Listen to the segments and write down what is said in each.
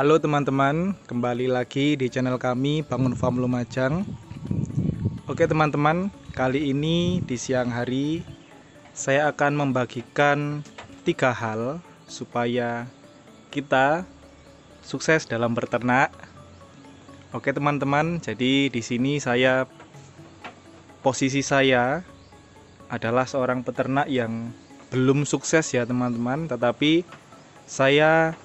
Halo teman-teman, kembali lagi di channel kami Bangun Farm Lumajang. Oke teman-teman, kali ini di siang hari saya akan membagikan 3 hal supaya kita sukses dalam berternak. Oke teman-teman, jadi di sini posisi saya adalah seorang peternak yang belum sukses ya teman-teman, tetapi saya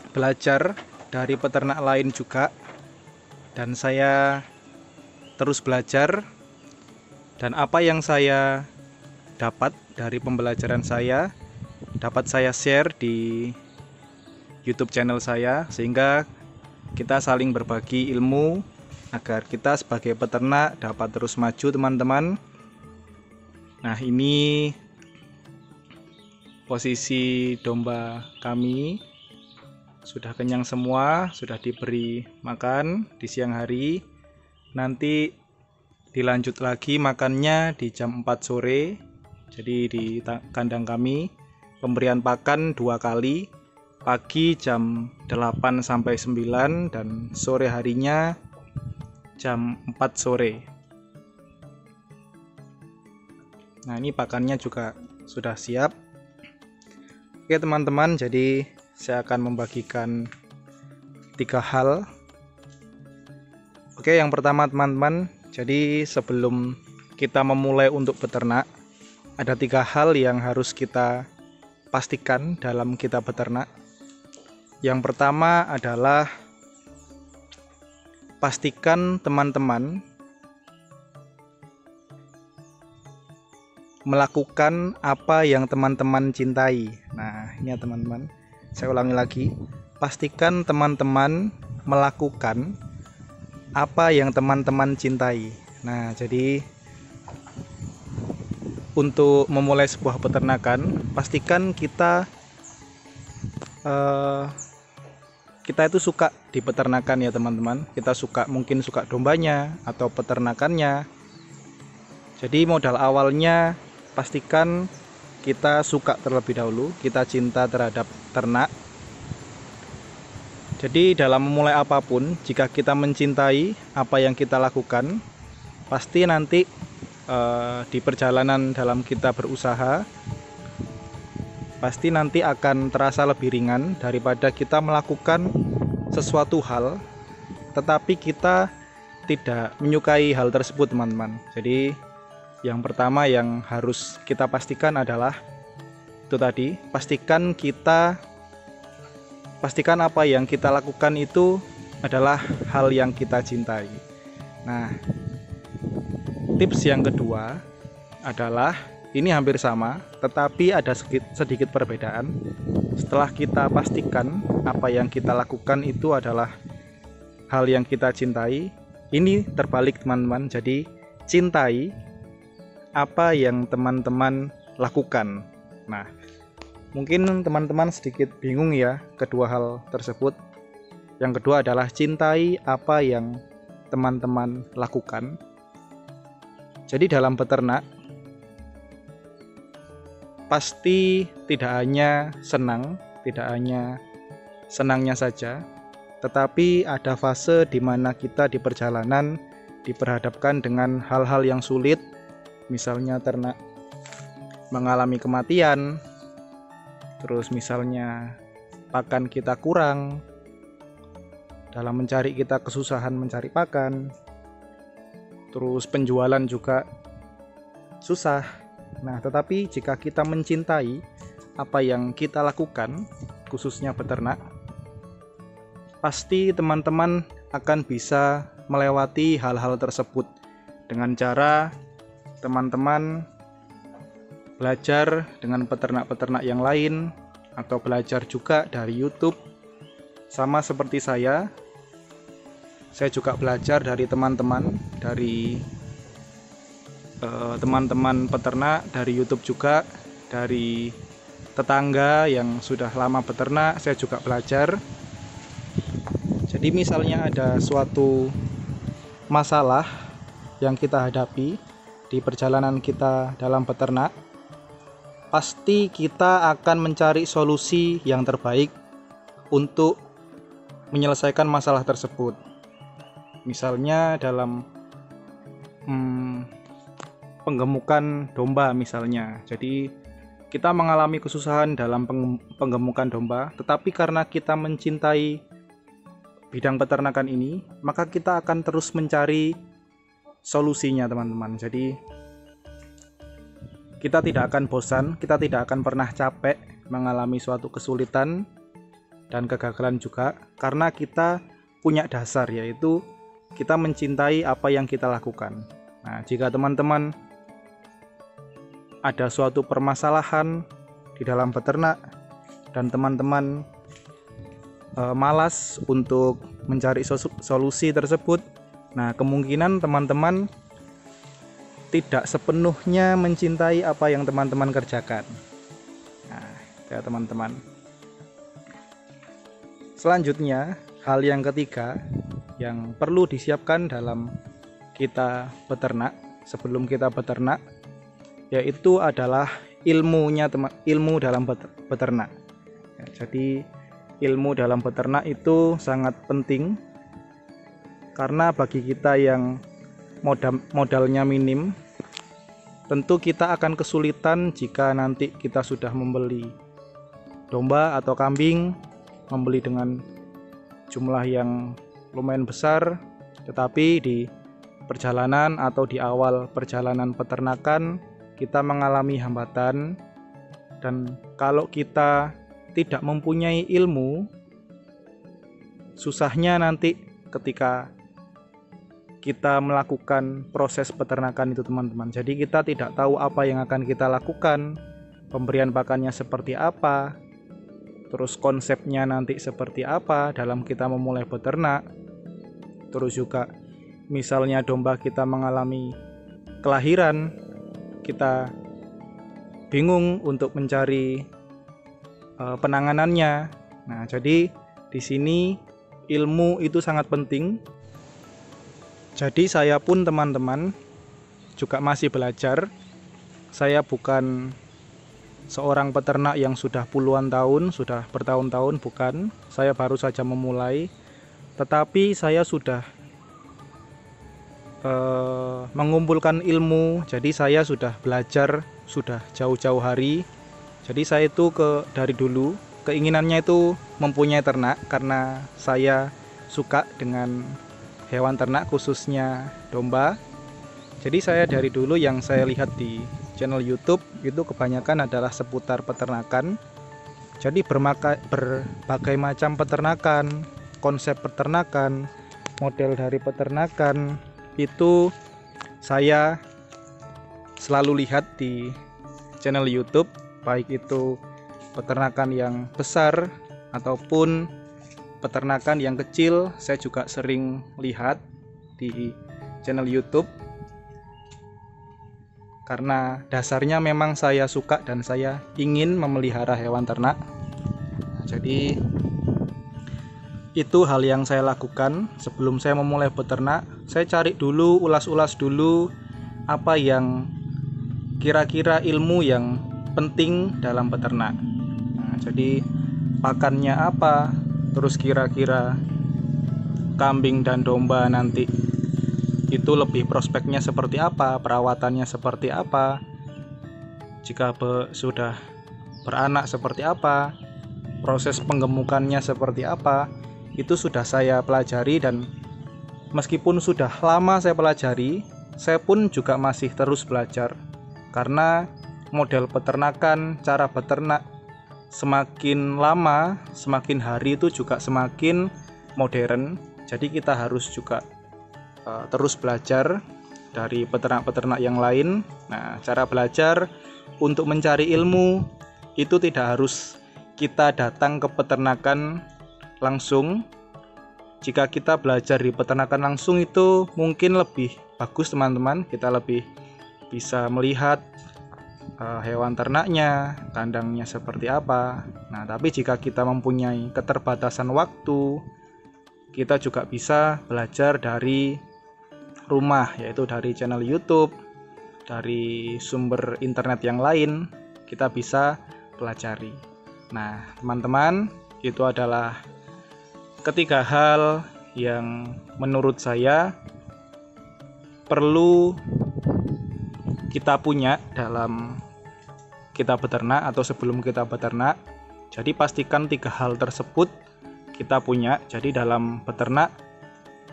belajar dari peternak lain juga, dan saya terus belajar, dan apa yang saya dapat dari pembelajaran saya dapat saya share di YouTube channel saya, sehingga kita saling berbagi ilmu agar kita sebagai peternak dapat terus maju teman-teman. Nah, ini posisi domba kami sudah kenyang semua, sudah diberi makan di siang hari. Nanti dilanjut lagi makannya di jam 4 sore. Jadi di kandang kami pemberian pakan 2 kali, pagi jam 8 sampai 9 dan sore harinya jam 4 sore. Nah, ini pakannya juga sudah siap. Oke teman-teman, jadi saya akan membagikan 3 hal. Oke, yang pertama teman-teman, jadi sebelum kita memulai untuk beternak, ada 3 hal yang harus kita pastikan dalam kita beternak. Yang pertama adalah pastikan teman-teman melakukan apa yang teman-teman cintai. Nah, ini ya teman-teman, saya ulangi lagi, pastikan teman-teman melakukan apa yang teman-teman cintai. Nah, jadi untuk memulai sebuah peternakan, pastikan kita itu suka di peternakan ya teman-teman. Kita mungkin suka dombanya atau peternakannya. Jadi modal awalnya pastikan kita suka terlebih dahulu, kita cinta terhadap ternak. Jadi dalam memulai apapun, jika kita mencintai apa yang kita lakukan, pasti nanti di perjalanan dalam kita berusaha, pasti nanti akan terasa lebih ringan daripada kita melakukan sesuatu hal tetapi kita tidak menyukai hal tersebut teman-teman. Jadi yang pertama yang harus kita pastikan adalah itu tadi, pastikan apa yang kita lakukan itu adalah hal yang kita cintai. Nah, tips yang kedua adalah ini hampir sama, tetapi ada sedikit perbedaan. Setelah kita pastikan apa yang kita lakukan itu adalah hal yang kita cintai, ini terbalik teman-teman. Jadi cintai apa yang teman-teman lakukan. Nah, mungkin teman-teman sedikit bingung ya kedua hal tersebut. Yang kedua adalah cintai apa yang teman-teman lakukan. Jadi dalam peternak pasti tidak hanya senangnya saja, tetapi ada fase di mana kita di perjalanan diperhadapkan dengan hal-hal yang sulit. Misalnya ternak mengalami kematian, terus misalnya pakan kita kurang, dalam mencari kita kesusahan mencari pakan, terus penjualan juga susah. Nah, tetapi jika kita mencintai apa yang kita lakukan, khususnya beternak, pasti teman-teman akan bisa melewati hal-hal tersebut dengan cara teman-teman belajar dengan peternak-peternak yang lain atau belajar juga dari YouTube. Sama seperti saya juga belajar dari teman-teman peternak, dari YouTube juga, dari tetangga yang sudah lama beternak, saya juga belajar. Jadi misalnya ada suatu masalah yang kita hadapi di perjalanan kita dalam peternak, pasti kita akan mencari solusi yang terbaik untuk menyelesaikan masalah tersebut. Misalnya dalam penggemukan domba misalnya. Jadi kita mengalami kesusahan dalam penggemukan domba, tetapi karena kita mencintai bidang peternakan ini, maka kita akan terus mencari solusinya, teman-teman. Jadi kita tidak akan bosan, kita tidak akan pernah capek mengalami suatu kesulitan dan kegagalan juga, karena kita punya dasar, yaitu kita mencintai apa yang kita lakukan. Nah, jika teman-teman ada suatu permasalahan di dalam peternak dan teman-teman malas untuk mencari solusi tersebut, nah kemungkinan teman-teman tidak sepenuhnya mencintai apa yang teman-teman kerjakan. Nah, ya teman-teman. Selanjutnya, hal yang ketiga yang perlu disiapkan dalam kita beternak, sebelum kita beternak, yaitu adalah ilmu dalam beternak. Ya, jadi ilmu dalam beternak itu sangat penting, karena bagi kita yang modalnya minim, tentu kita akan kesulitan jika nanti kita sudah membeli domba atau kambing, membeli dengan jumlah yang lumayan besar, tetapi di perjalanan atau di awal perjalanan peternakan kita mengalami hambatan, dan kalau kita tidak mempunyai ilmu, susahnya nanti ketika kita melakukan proses peternakan itu, teman-teman. Jadi kita tidak tahu apa yang akan kita lakukan, pemberian pakannya seperti apa, terus konsepnya nanti seperti apa dalam kita memulai beternak. Terus juga misalnya domba kita mengalami kelahiran, kita bingung untuk mencari penanganannya. Nah, jadi di sini ilmu itu sangat penting. Jadi saya pun, teman-teman, juga masih belajar. Saya bukan seorang peternak yang sudah puluhan tahun, sudah bertahun-tahun, bukan. Saya baru saja memulai, tetapi saya sudah mengumpulkan ilmu. Jadi saya sudah belajar, sudah jauh-jauh hari. Jadi saya itu dari dulu keinginannya itu mempunyai ternak, karena saya suka dengan hewan ternak, khususnya domba. Jadi saya dari dulu yang saya lihat di channel YouTube itu kebanyakan adalah seputar peternakan. Jadi berbagai macam peternakan, konsep peternakan, model dari peternakan itu saya selalu lihat di channel YouTube, baik itu peternakan yang besar ataupun peternakan yang kecil. Saya juga sering lihat di channel YouTube, karena dasarnya memang saya suka dan saya ingin memelihara hewan ternak. Nah, jadi itu hal yang saya lakukan sebelum saya memulai beternak. Saya cari dulu, ulas-ulas dulu apa yang kira-kira ilmu yang penting dalam beternak. Nah, jadi pakannya apa, terus kira-kira kambing dan domba nanti itu lebih prospeknya seperti apa, perawatannya seperti apa, jika sudah beranak seperti apa, proses penggemukannya seperti apa, itu sudah saya pelajari. Dan meskipun sudah lama saya pelajari, saya pun juga masih terus belajar, karena model peternakan, cara beternak semakin lama, semakin hari itu juga semakin modern. Jadi kita harus juga terus belajar dari peternak-peternak yang lain. Nah, cara belajar untuk mencari ilmu itu tidak harus kita datang ke peternakan langsung. Jika kita belajar di peternakan langsung itu mungkin lebih bagus, teman-teman. Kita lebih bisa melihat hewan ternaknya, kandangnya seperti apa. Nah, tapi jika kita mempunyai keterbatasan waktu, kita juga bisa belajar dari rumah, yaitu dari channel YouTube, dari sumber internet yang lain, kita bisa pelajari. Nah, teman-teman, itu adalah ketiga hal yang menurut saya perlu kita punya dalam kita beternak atau sebelum kita beternak. Jadi pastikan 3 hal tersebut kita punya. Jadi dalam beternak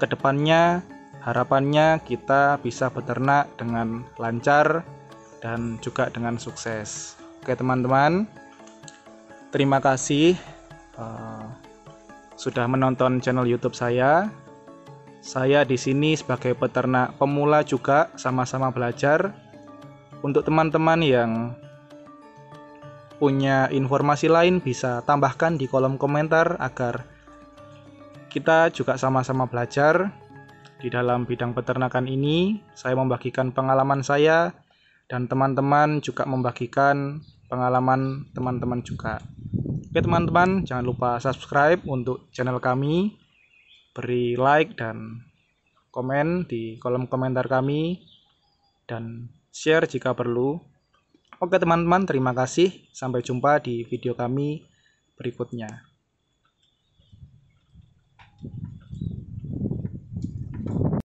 kedepannya harapannya kita bisa beternak dengan lancar dan juga dengan sukses. Oke teman-teman, terima kasih sudah menonton channel YouTube saya. Saya di sini sebagai peternak pemula juga sama-sama belajar. Untuk teman-teman yang punya informasi lain bisa tambahkan di kolom komentar agar kita juga sama-sama belajar di dalam bidang peternakan ini. Saya membagikan pengalaman saya dan teman-teman juga membagikan pengalaman teman-teman juga. Oke teman-teman, jangan lupa subscribe untuk channel kami, beri like dan komen di kolom komentar kami, dan share jika perlu. Oke teman-teman, terima kasih. Sampai jumpa di video kami berikutnya.